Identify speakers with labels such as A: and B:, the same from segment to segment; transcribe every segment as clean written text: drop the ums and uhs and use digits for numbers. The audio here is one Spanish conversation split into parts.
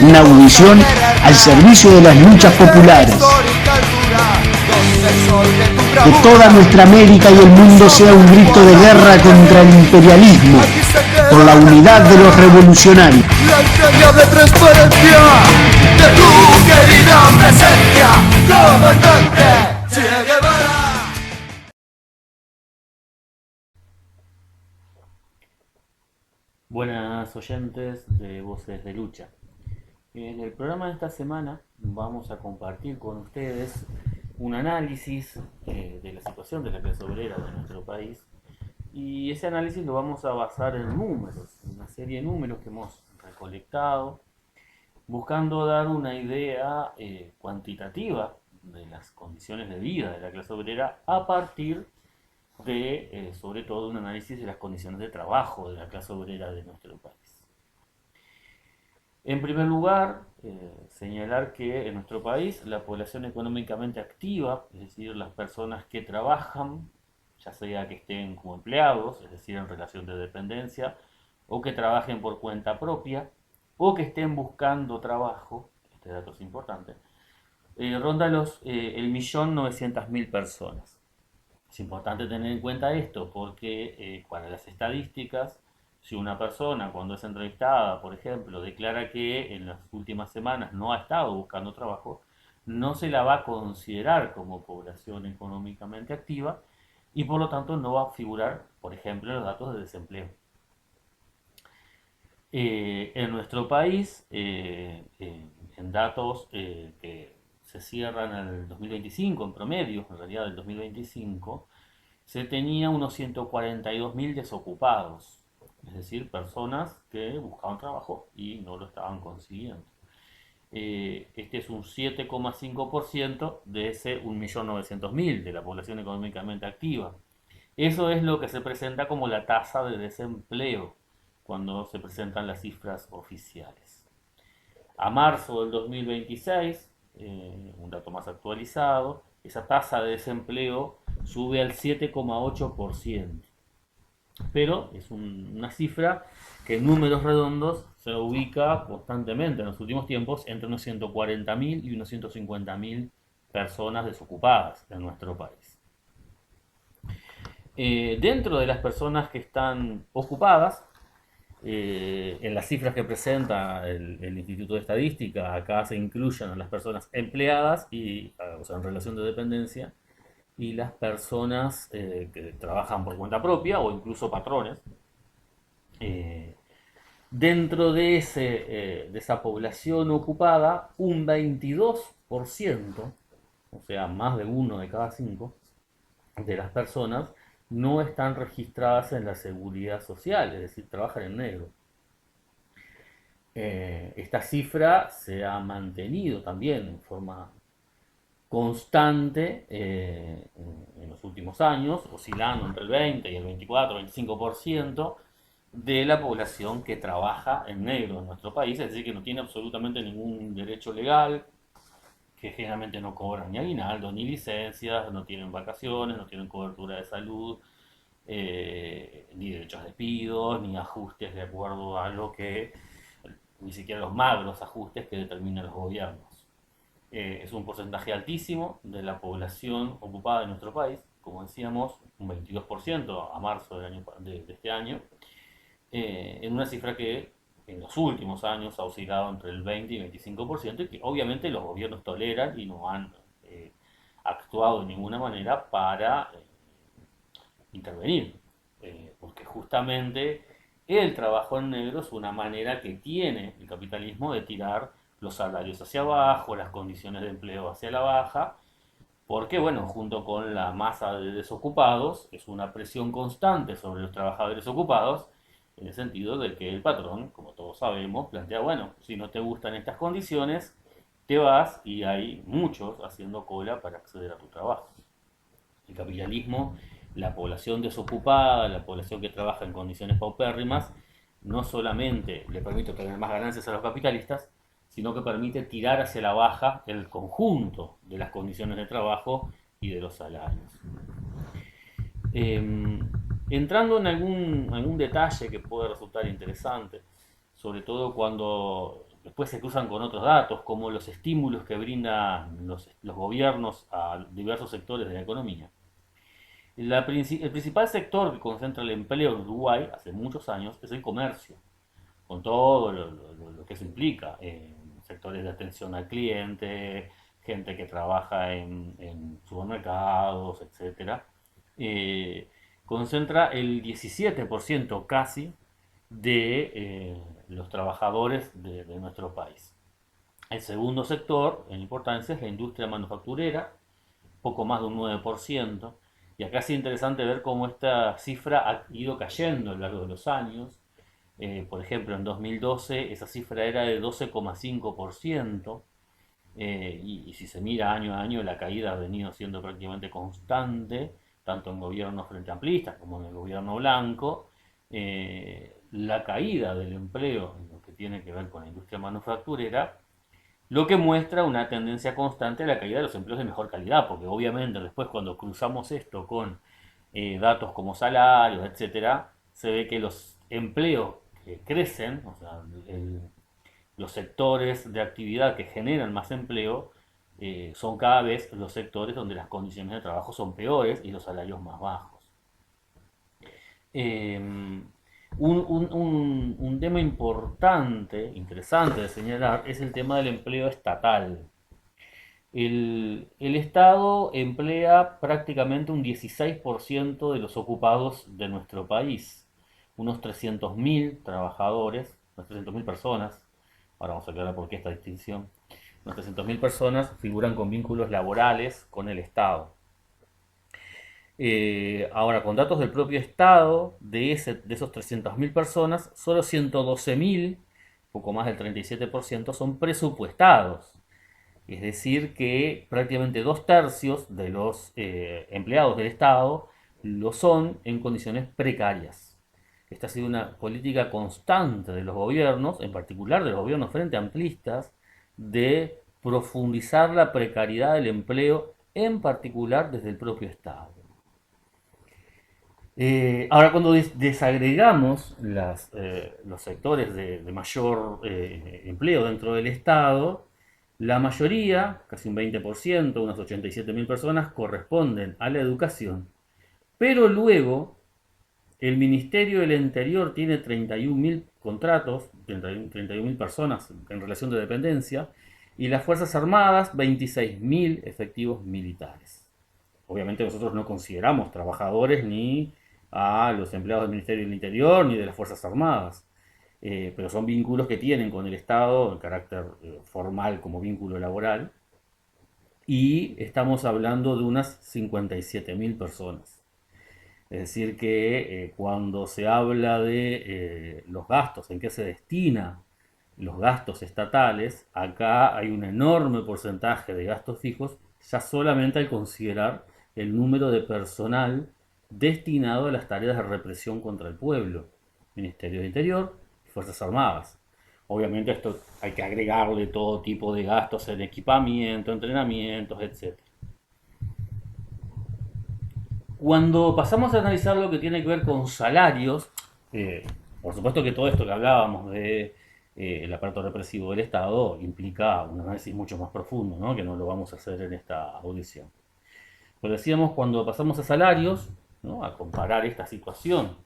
A: una audición al servicio de las luchas populares. Que toda nuestra América y el mundo sea un grito de guerra contra el imperialismo, por la unidad de los revolucionarios.
B: La entraña de transparencia de tu querida presencia, comandante Che Guevara.
C: Buenas oyentes de Voces de Lucha. En el programa de esta semana vamos a compartir con ustedes un análisis de la situación de la clase obrera de nuestro país, y ese análisis lo vamos a basar en números, una serie de números que hemos recolectado, buscando dar una idea cuantitativa de las condiciones de vida de la clase obrera a partir de, sobre todo, un análisis de las condiciones de trabajo de la clase obrera de nuestro país. En primer lugar, señalar que en nuestro país la población económicamente activa, es decir, las personas que trabajan, ya sea que estén como empleados, es decir, en relación de dependencia, o que trabajen por cuenta propia, o que estén buscando trabajo, este dato es importante, ronda los 1.900.000 personas. Es importante tener en cuenta esto porque para las estadísticas, si una persona cuando es entrevistada, por ejemplo, declara que en las últimas semanas no ha estado buscando trabajo, no se la va a considerar como población económicamente activa y por lo tanto no va a figurar, por ejemplo, en los datos de desempleo. En nuestro país, en datos que se cierran en el 2025, en promedio, en realidad del 2025, se tenía unos 142.000 desocupados, es decir, personas que buscaban trabajo y no lo estaban consiguiendo. Este es un 7,5% de ese 1.900.000 de la población económicamente activa. Eso es lo que se presenta como la tasa de desempleo cuando se presentan las cifras oficiales. A marzo del 2026, un dato más actualizado, esa tasa de desempleo sube al 7,8%. Pero es una cifra que en números redondos se ubica constantemente en los últimos tiempos entre unos 140.000 y unos 150.000 personas desocupadas en nuestro país. Dentro de las personas que están ocupadas, en las cifras que presenta el Instituto de Estadística, acá se incluyen a las personas empleadas, o sea, en relación de dependencia, y las personas que trabajan por cuenta propia o incluso patrones. Dentro de esa población ocupada, un 22%, o sea, más de 1 de cada 5 de las personas, no están registradas en la seguridad social, es decir, trabajan en negro. Esta cifra se ha mantenido también en forma constante en los últimos años, oscilando entre el 20 y el 24-25% de la población que trabaja en negro en nuestro país, es decir, que no tiene absolutamente ningún derecho legal, que generalmente no cobran ni aguinaldo, ni licencias, no tienen vacaciones, no tienen cobertura de salud, ni derechos de despidos, ni ajustes de acuerdo a lo que, ni siquiera los magros ajustes que determinan los gobiernos. Es un porcentaje altísimo de la población ocupada de nuestro país, como decíamos, un 22% a marzo de este año, en una cifra que en los últimos años ha oscilado entre el 20 y 25%, y que obviamente los gobiernos toleran y no han actuado de ninguna manera para intervenir, porque justamente el trabajo en negro es una manera que tiene el capitalismo de tirar los salarios hacia abajo, las condiciones de empleo hacia la baja, porque bueno, junto con la masa de desocupados, es una presión constante sobre los trabajadores ocupados, en el sentido de que el patrón, como todos sabemos, plantea, bueno, si no te gustan estas condiciones, te vas, y hay muchos haciendo cola para acceder a tu trabajo. El capitalismo, la población desocupada, la población que trabaja en condiciones paupérrimas, no solamente le permite tener más ganancias a los capitalistas, sino que permite tirar hacia la baja el conjunto de las condiciones de trabajo y de los salarios. Entrando en algún detalle que puede resultar interesante, sobre todo cuando después se cruzan con otros datos, como los estímulos que brindan los gobiernos a diversos sectores de la economía. El principal sector que concentra el empleo en Uruguay hace muchos años es el comercio, con todo lo que eso implica, sectores de atención al cliente, gente que trabaja en supermercados, etcétera. Concentra el 17% casi de los trabajadores de nuestro país. El segundo sector en importancia es la industria manufacturera, poco más de un 9%, y acá es interesante ver cómo esta cifra ha ido cayendo a lo largo de los años. Por ejemplo, en 2012 esa cifra era de 12,5%, y si se mira año a año la caída ha venido siendo prácticamente constante, tanto en gobiernos frente amplistas como en el gobierno blanco. La caída del empleo en lo que tiene que ver con la industria manufacturera, lo que muestra una tendencia constante a la caída de los empleos de mejor calidad, porque obviamente después cuando cruzamos esto con datos como salarios, etcétera, se ve que los empleos que crecen, o sea, los sectores de actividad que generan más empleo, son cada vez los sectores donde las condiciones de trabajo son peores y los salarios más bajos. Eh, un tema importante, interesante de señalar, es el tema del empleo estatal. El Estado emplea prácticamente un 16% de los ocupados de nuestro país, unos 300.000 trabajadores, unas 300.000 personas. Ahora vamos a aclarar por qué esta distinción. Unas 300.000 personas figuran con vínculos laborales con el Estado. Ahora, con datos del propio Estado, de esos 300.000 personas, solo 112.000, poco más del 37%, son presupuestados. Es decir, que prácticamente 2/3 de los empleados del Estado lo son en condiciones precarias. Esta ha sido una política constante de los gobiernos, en particular de los gobiernos frente amplistas, de profundizar la precariedad del empleo, en particular desde el propio Estado. Ahora, cuando desagregamos los sectores de mayor empleo dentro del Estado, la mayoría, casi un 20%, unas 87.000 personas, corresponden a la educación, pero luego el Ministerio del Interior tiene 31.000 contratos, 31.000 personas en relación de dependencia, y las Fuerzas Armadas 26.000 efectivos militares. Obviamente nosotros no consideramos trabajadores ni a los empleados del Ministerio del Interior ni de las Fuerzas Armadas, pero son vínculos que tienen con el Estado en carácter formal como vínculo laboral, y estamos hablando de unas 57.000 personas. Es decir que cuando se habla de los gastos, en qué se destina los gastos estatales, acá hay un enorme porcentaje de gastos fijos, ya solamente al considerar el número de personal destinado a las tareas de represión contra el pueblo, Ministerio del Interior y Fuerzas Armadas. Obviamente a esto hay que agregarle todo tipo de gastos en equipamiento, entrenamientos, etc. Cuando pasamos a analizar lo que tiene que ver con salarios, por supuesto que todo esto que hablábamos de el aparato represivo del Estado implica un análisis mucho más profundo, ¿no? Que no lo vamos a hacer en esta audición. Pero decíamos, cuando pasamos a salarios, ¿no? A comparar esta situación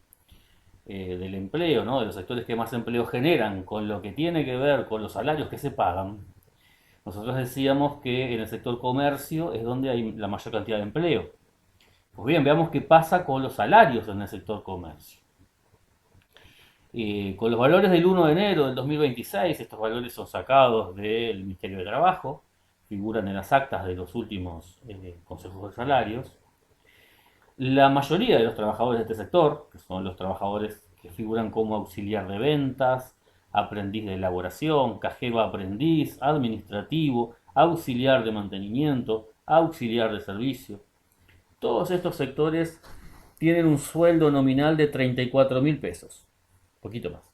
C: del empleo, ¿no? De los sectores que más empleo generan, con lo que tiene que ver con los salarios que se pagan, nosotros decíamos que en el sector comercio es donde hay la mayor cantidad de empleo. Pues bien, veamos qué pasa con los salarios en el sector comercio. Con los valores del 1 de enero del 2026, estos valores son sacados del Ministerio de Trabajo, figuran en las actas de los últimos consejos de salarios. La mayoría de los trabajadores de este sector, que son los trabajadores que figuran como auxiliar de ventas, aprendiz de elaboración, cajero aprendiz, administrativo, auxiliar de mantenimiento, auxiliar de servicio, todos estos sectores tienen un sueldo nominal de 34.000 pesos, poquito más.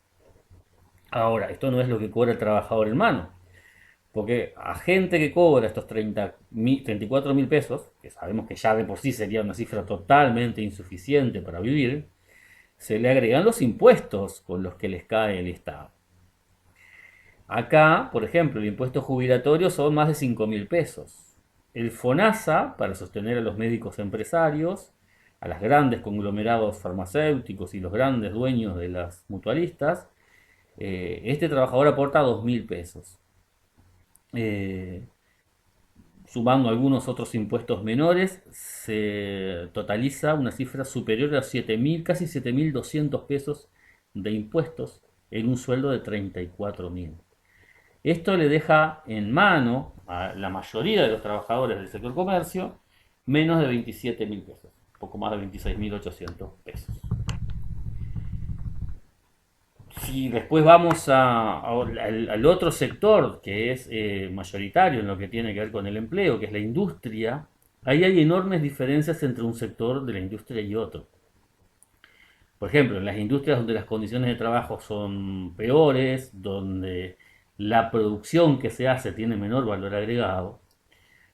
C: Ahora, esto no es lo que cobra el trabajador en mano, porque a gente que cobra estos 34.000 pesos, que sabemos que ya de por sí sería una cifra totalmente insuficiente para vivir, se le agregan los impuestos con los que les cae el Estado. Acá, por ejemplo, el impuesto jubilatorio son más de 5.000 pesos. El FONASA, para sostener a los médicos empresarios, a los grandes conglomerados farmacéuticos y los grandes dueños de las mutualistas, este trabajador aporta 2.000 pesos. Sumando algunos otros impuestos menores, se totaliza una cifra superior a 7.000, casi 7.200 pesos de impuestos en un sueldo de 34.000. Esto le deja en mano a la mayoría de los trabajadores del sector comercio menos de 27.000 pesos, poco más de 26.800 pesos. Si después vamos al otro sector que es mayoritario en lo que tiene que ver con el empleo, que es la industria, ahí hay enormes diferencias entre un sector de la industria y otro. Por ejemplo, en las industrias donde las condiciones de trabajo son peores, donde la producción que se hace tiene menor valor agregado,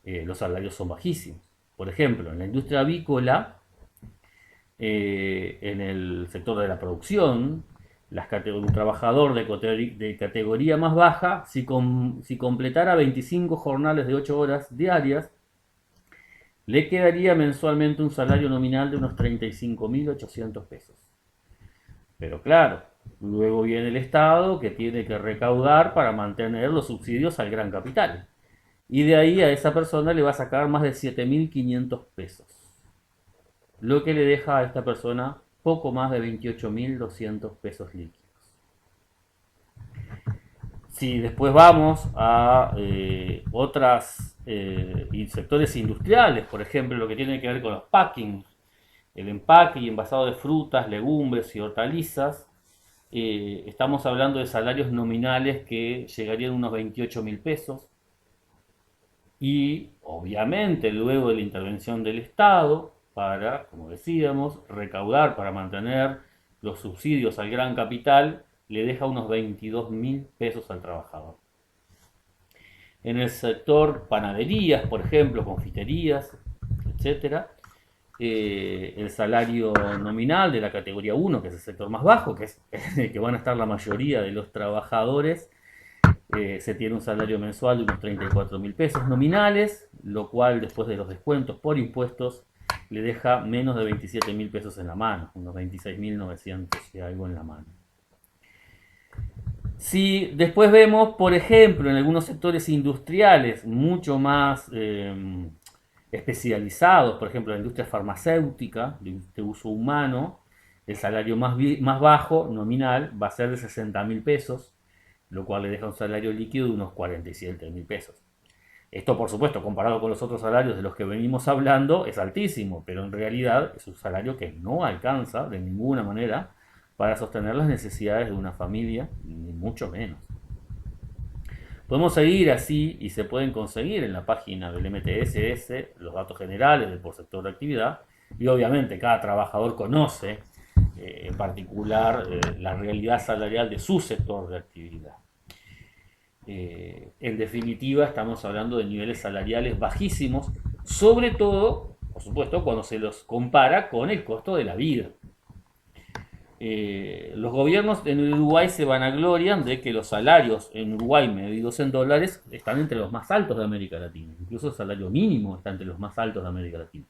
C: los salarios son bajísimos. Por ejemplo, en la industria avícola, en el sector de la producción, un trabajador de categoría más baja, si completara 25 jornales de 8 horas diarias, le quedaría mensualmente un salario nominal de unos 35.800 pesos. Pero claro, luego viene el Estado que tiene que recaudar para mantener los subsidios al gran capital. Y de ahí a esa persona le va a sacar más de 7.500 pesos. Lo que le deja a esta persona poco más de 28.200 pesos líquidos. Si después vamos a otros sectores industriales, por ejemplo, lo que tiene que ver con los packing, el empaque y envasado de frutas, legumbres y hortalizas, estamos hablando de salarios nominales que llegarían a unos 28.000 pesos. Y obviamente luego de la intervención del Estado, para, como decíamos, recaudar para mantener los subsidios al gran capital, le deja unos 22.000 pesos al trabajador. En el sector panaderías, por ejemplo, confiterías, etc., el salario nominal de la categoría 1, que es el sector más bajo, que es el que van a estar la mayoría de los trabajadores, se tiene un salario mensual de unos 34.000 pesos nominales, lo cual después de los descuentos por impuestos le deja menos de 27.000 pesos en la mano, unos 26.900 y algo en la mano. Si después vemos, por ejemplo, en algunos sectores industriales mucho más especializados, por ejemplo, la industria farmacéutica de uso humano, el salario más bajo nominal va a ser de 60.000 pesos, lo cual le deja un salario líquido de unos 47.000 pesos. Esto, por supuesto, comparado con los otros salarios de los que venimos hablando, es altísimo, pero en realidad es un salario que no alcanza de ninguna manera para sostener las necesidades de una familia, ni mucho menos. Podemos seguir así y se pueden conseguir en la página del MTSS los datos generales del por sector de actividad y obviamente cada trabajador conoce en particular la realidad salarial de su sector de actividad. En definitiva, estamos hablando de niveles salariales bajísimos, sobre todo, por supuesto, cuando se los compara con el costo de la vida. Los gobiernos en Uruguay se vanaglorian de que los salarios en Uruguay medidos en dólares están entre los más altos de América Latina. Incluso el salario mínimo está entre los más altos de América Latina.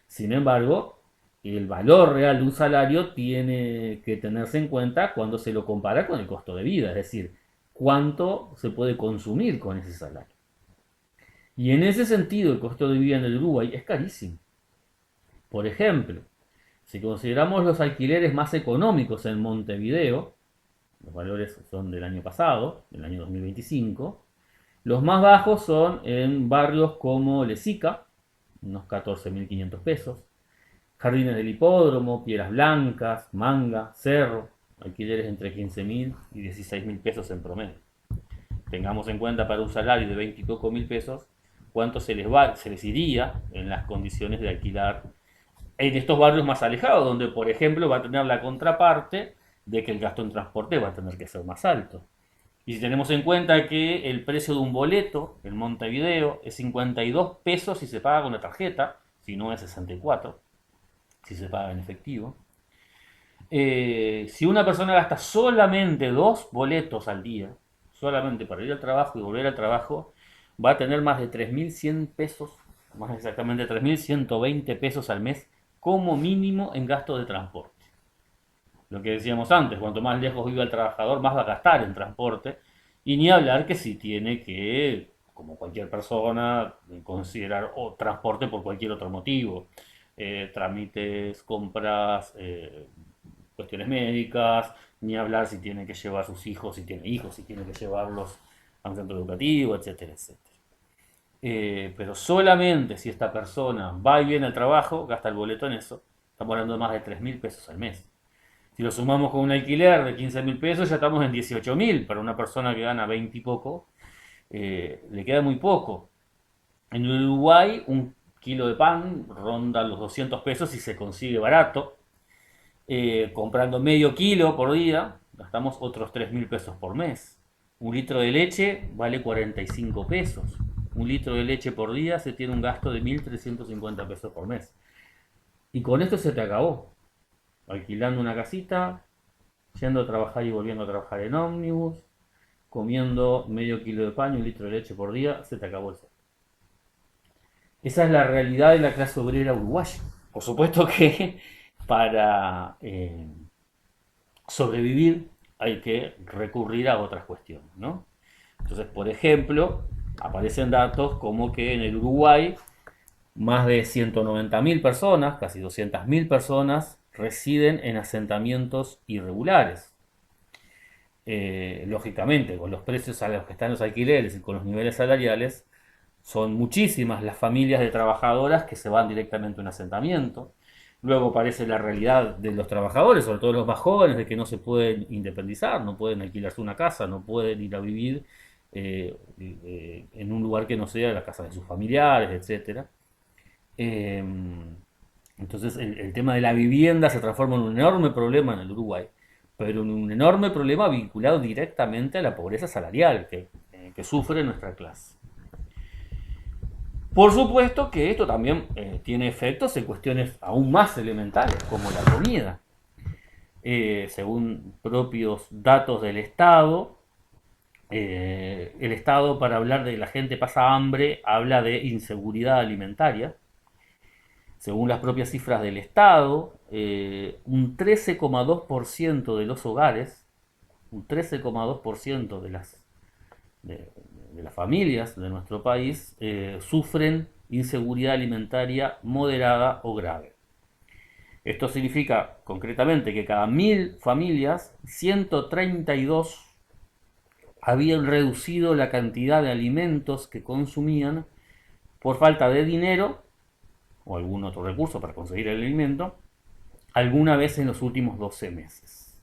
C: Sin embargo, el valor real de un salario tiene que tenerse en cuenta cuando se lo compara con el costo de vida, es decir, cuánto se puede consumir con ese salario. Y en ese sentido, el costo de vida en el Uruguay es carísimo. Por ejemplo, si consideramos los alquileres más económicos en Montevideo, los valores son del año pasado, del año 2025, los más bajos son en barrios como Lezica, unos 14.500 pesos, Jardines del Hipódromo, Piedras Blancas, Manga, Cerro, alquileres entre 15.000 y 16.000 pesos en promedio. Tengamos en cuenta para un salario de 20 y poco mil pesos, cuánto se les iría en las condiciones de alquilar en estos barrios más alejados, donde por ejemplo va a tener la contraparte de que el gasto en transporte va a tener que ser más alto. Y si tenemos en cuenta que el precio de un boleto en Montevideo es 52 pesos si se paga con la tarjeta, si no es 64, si se paga en efectivo. Si una persona gasta solamente 2 boletos al día, solamente para ir al trabajo y volver al trabajo, va a tener más de 3.100 pesos, más exactamente 3.120 pesos al mes como mínimo en gasto de transporte. Lo que decíamos antes, cuanto más lejos viva el trabajador, más va a gastar en transporte. Y ni hablar que si tiene que, como cualquier persona, considerar transporte por cualquier otro motivo. Trámites, compras, cuestiones médicas, ni hablar si tiene que llevar a sus hijos, si tiene hijos, si tiene que llevarlos a un centro educativo, etcétera, etcétera. Pero solamente si esta persona va y viene al trabajo, gasta el boleto en eso, estamos hablando de más de 3.000 pesos al mes. Si lo sumamos con un alquiler de 15.000 pesos, ya estamos en 18.000. Para una persona que gana 20 y poco, le queda muy poco. En Uruguay, un kilo de pan ronda los 200 pesos y se consigue barato. Comprando medio kilo por día, gastamos otros 3.000 pesos por mes. Un litro de leche vale 45 pesos. Un litro de leche por día se tiene un gasto de 1.350 pesos por mes. Y con esto se te acabó. Alquilando una casita, yendo a trabajar y volviendo a trabajar en ómnibus, comiendo medio kilo de pan y un litro de leche por día, se te acabó el sueldo. Esa es la realidad de la clase obrera uruguaya. Por supuesto que para sobrevivir hay que recurrir a otras cuestiones, ¿no? Entonces, por ejemplo, aparecen datos como que en el Uruguay más de 190.000 personas, casi 200.000 personas, residen en asentamientos irregulares. Lógicamente, con los precios a los que están los alquileres y con los niveles salariales, son muchísimas las familias de trabajadoras que se van directamente a un asentamiento. Luego aparece la realidad de los trabajadores, sobre todo los más jóvenes, de que no se pueden independizar, no pueden alquilarse una casa, no pueden ir a vivir en un lugar que no sea la casa de sus familiares, etcétera. Entonces el tema de la vivienda se transforma en un enorme problema en el Uruguay, pero en un enorme problema vinculado directamente a la pobreza salarial que sufre nuestra clase. Por supuesto que esto también tiene efectos en cuestiones aún más elementales, como la comida. Según propios datos del Estado, el Estado, para hablar de la gente pasa hambre, habla de inseguridad alimentaria. Según las propias cifras del Estado, un 13,2% de los hogares, un 13,2% de las familias de nuestro país sufren inseguridad alimentaria moderada o grave. Esto significa concretamente que cada 1.000 familias, 132 habían reducido la cantidad de alimentos que consumían por falta de dinero o algún otro recurso para conseguir el alimento, alguna vez en los últimos 12 meses.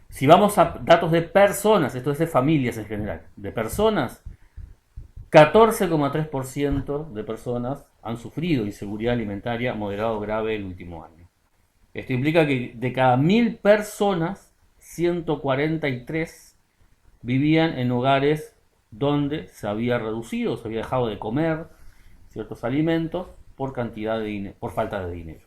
C: Si vamos a datos de personas, esto es de familias en general, de personas, 14,3% de personas han sufrido inseguridad alimentaria moderada o grave el último año. Esto implica que de cada 1.000 personas, 143 vivían en hogares donde se había reducido, se había dejado de comer ciertos alimentos por cantidad de dinero, por falta de dinero.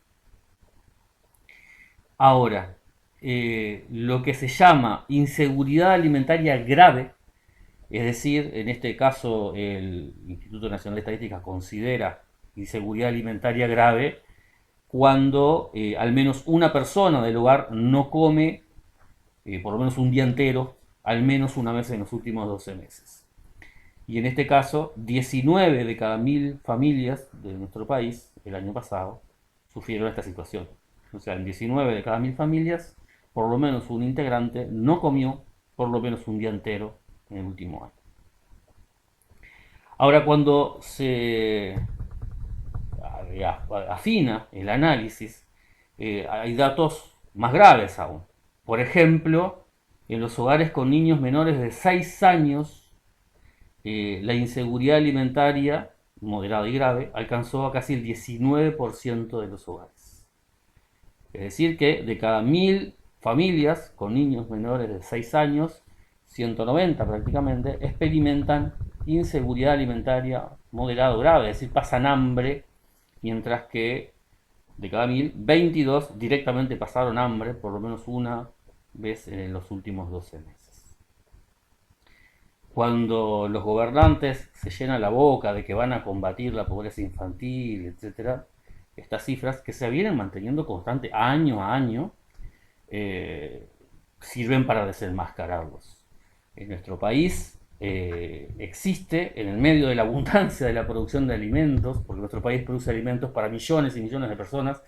C: Ahora, lo que se llama inseguridad alimentaria grave, es decir, en este caso el Instituto Nacional de Estadística considera inseguridad alimentaria grave cuando al menos una persona del hogar no come por lo menos un día entero, al menos una vez en los últimos 12 meses. Y en este caso, 19 de cada 1.000 familias de nuestro país, el año pasado, sufrieron esta situación. O sea, en 19 de cada 1.000 familias, por lo menos un integrante no comió por lo menos un día entero en el último año. Ahora, cuando se afina el análisis, hay datos más graves aún. Por ejemplo, en los hogares con niños menores de 6 años, la inseguridad alimentaria, moderada y grave, alcanzó a casi el 19% de los hogares. Es decir que de cada 1.000 familias con niños menores de 6 años, 190 prácticamente, experimentan inseguridad alimentaria moderada o grave, es decir, pasan hambre, mientras que de cada 1.000, 22 directamente pasaron hambre por lo menos una vez en los últimos 12 meses. cuando los gobernantes se llenan la boca de que van a combatir la pobreza infantil, etcétera, estas cifras que se vienen manteniendo constante año a año, sirven para desenmascararlos. En nuestro país existe, en el medio de la abundancia de la producción de alimentos, porque nuestro país produce alimentos para millones y millones de personas,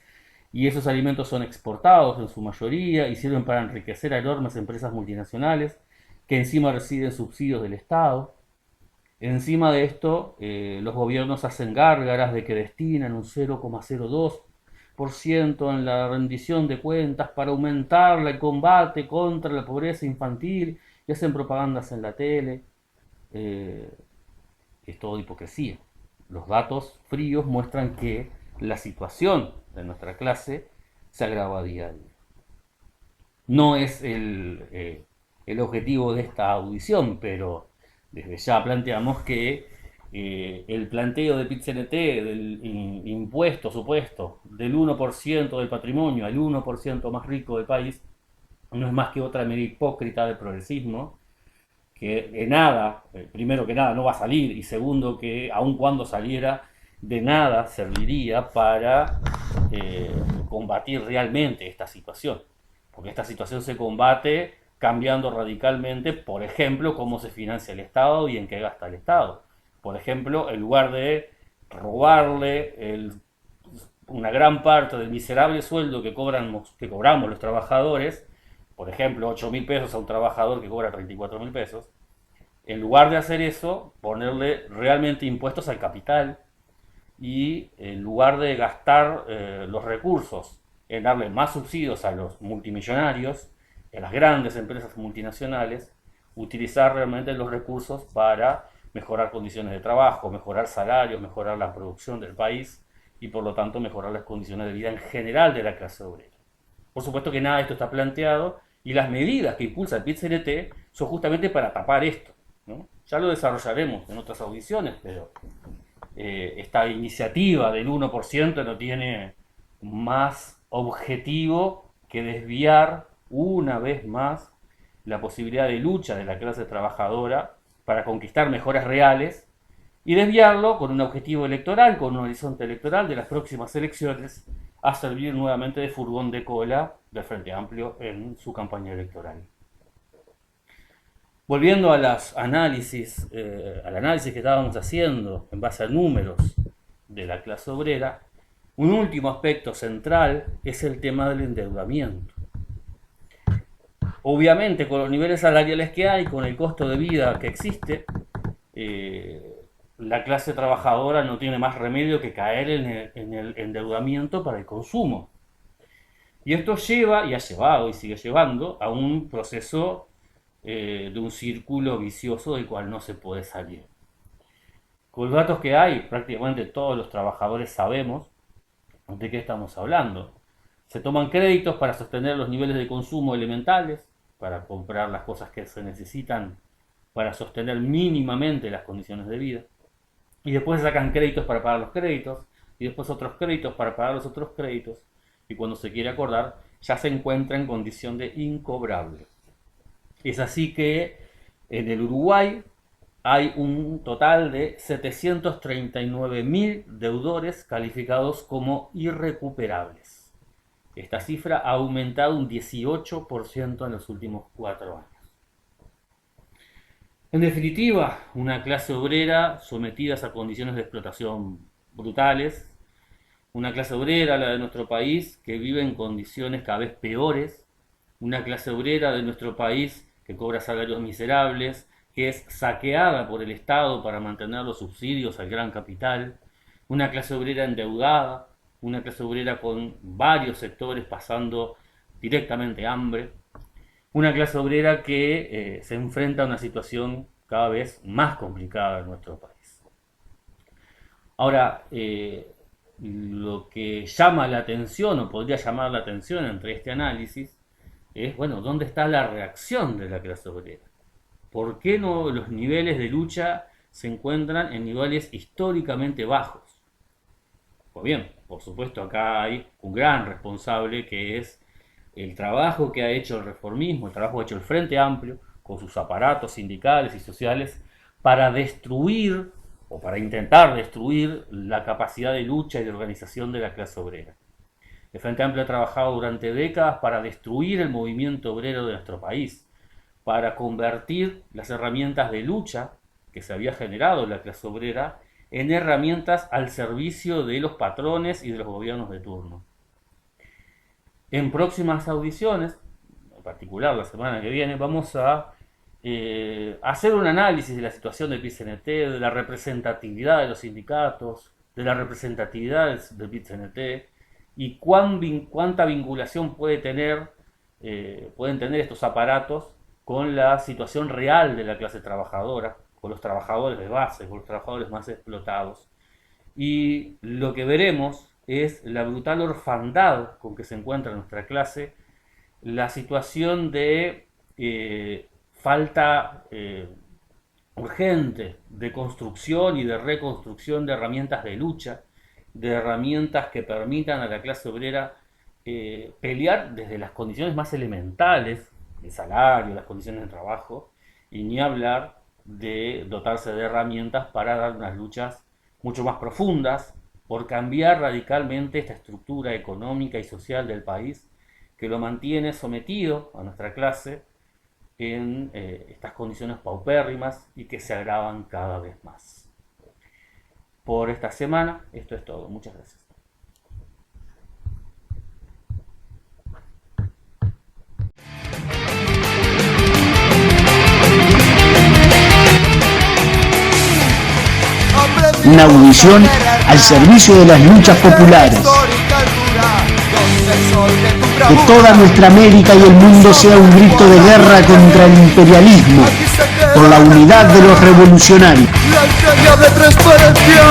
C: y esos alimentos son exportados en su mayoría y sirven para enriquecer a enormes empresas multinacionales que encima reciben subsidios del Estado. Encima de esto, los gobiernos hacen gárgaras de que destinan un 0,02% en la rendición de cuentas para aumentar el combate contra la pobreza infantil y hacen propagandas en la tele. Es todo hipocresía. Los datos fríos muestran que la situación de nuestra clase se agrava a día a día. No es el objetivo de esta audición, pero desde ya planteamos que el planteo de PIT-CNT del impuesto supuesto del 1% del patrimonio al 1% más rico del país no es más que otra medida hipócrita del progresismo, que de nada, primero que nada, no va a salir, y segundo que aun cuando saliera, de nada serviría para combatir realmente esta situación. Porque esta situación se combate cambiando radicalmente, por ejemplo, cómo se financia el Estado y en qué gasta el Estado. Por ejemplo, en lugar de robarle una gran parte del miserable sueldo que cobramos los trabajadores, por ejemplo, 8.000 pesos a un trabajador que cobra 34.000 pesos, en lugar de hacer eso, ponerle realmente impuestos al capital, y en lugar de gastar los recursos en darle más subsidios a los multimillonarios, a las grandes empresas multinacionales, utilizar realmente los recursos para mejorar condiciones de trabajo, mejorar salarios, mejorar la producción del país y por lo tanto mejorar las condiciones de vida en general de la clase obrera. Por supuesto que nada de esto está planteado y las medidas que impulsa el PIT-CNT son justamente para tapar esto, ¿no? Ya lo desarrollaremos en otras audiciones, pero esta iniciativa del 1% no tiene más objetivo que desviar una vez más la posibilidad de lucha de la clase trabajadora para conquistar mejoras reales y desviarlo con un objetivo electoral, con un horizonte electoral de las próximas elecciones, a servir nuevamente de furgón de cola del Frente Amplio en su campaña electoral. Volviendo a al análisis que estábamos haciendo en base a números de la clase obrera, un último aspecto central es el tema del endeudamiento. Obviamente, con los niveles salariales que hay, con el costo de vida que existe, la clase trabajadora no tiene más remedio que caer en el endeudamiento para el consumo. Y esto lleva, y ha llevado y sigue llevando, a un proceso de un círculo vicioso del cual no se puede salir. Con los datos que hay, prácticamente todos los trabajadores sabemos de qué estamos hablando. Se toman créditos para sostener los niveles de consumo elementales, para comprar las cosas que se necesitan para sostener mínimamente las condiciones de vida. Y después sacan créditos para pagar los créditos, y después otros créditos para pagar los otros créditos, y cuando se quiere acordar, ya se encuentra en condición de incobrable. Es así que en el Uruguay hay un total de 739.000 deudores calificados como irrecuperables. Esta cifra ha aumentado un 18% en los últimos 4 años. En definitiva, una clase obrera sometida a condiciones de explotación brutales, una clase obrera, la de nuestro país, que vive en condiciones cada vez peores, una clase obrera de nuestro país que cobra salarios miserables, que es saqueada por el Estado para mantener los subsidios al gran capital, una clase obrera endeudada, una clase obrera con varios sectores pasando directamente hambre, una clase obrera que se enfrenta a una situación cada vez más complicada en nuestro país. Ahora, lo que llama la atención, o podría llamar la atención entre este análisis, es, bueno, ¿dónde está la reacción de la clase obrera? ¿Por qué no los niveles de lucha se encuentran en niveles históricamente bajos? Pues bien, por supuesto acá hay un gran responsable que es el trabajo que ha hecho el reformismo, el trabajo que ha hecho el Frente Amplio, con sus aparatos sindicales y sociales para destruir o para intentar destruir la capacidad de lucha y de organización de la clase obrera. El Frente Amplio ha trabajado durante décadas para destruir el movimiento obrero de nuestro país, para convertir las herramientas de lucha que se había generado en la clase obrera en herramientas al servicio de los patrones y de los gobiernos de turno. En próximas audiciones, en particular la semana que viene, vamos a hacer un análisis de la situación del PIT-CNT, de la representatividad de los sindicatos, de la representatividad del PIT-CNT y cuánta vinculación pueden tener estos aparatos con la situación real de la clase trabajadora, con los trabajadores de base, con los trabajadores más explotados. Y lo que veremos es la brutal orfandad con que se encuentra nuestra clase, la situación de falta urgente de construcción y de reconstrucción de herramientas de lucha, de herramientas que permitan a la clase obrera pelear desde las condiciones más elementales, el salario, las condiciones de trabajo, y ni hablar de dotarse de herramientas para dar unas luchas mucho más profundas por cambiar radicalmente esta estructura económica y social del país que lo mantiene sometido a nuestra clase en estas condiciones paupérrimas y que se agravan cada vez más. Por esta semana, esto es todo. Muchas gracias.
A: Una audición al servicio de las luchas populares. Que toda nuestra América y el mundo sea un grito de guerra contra el imperialismo, por la unidad de los revolucionarios.
B: La enseña de transparencia.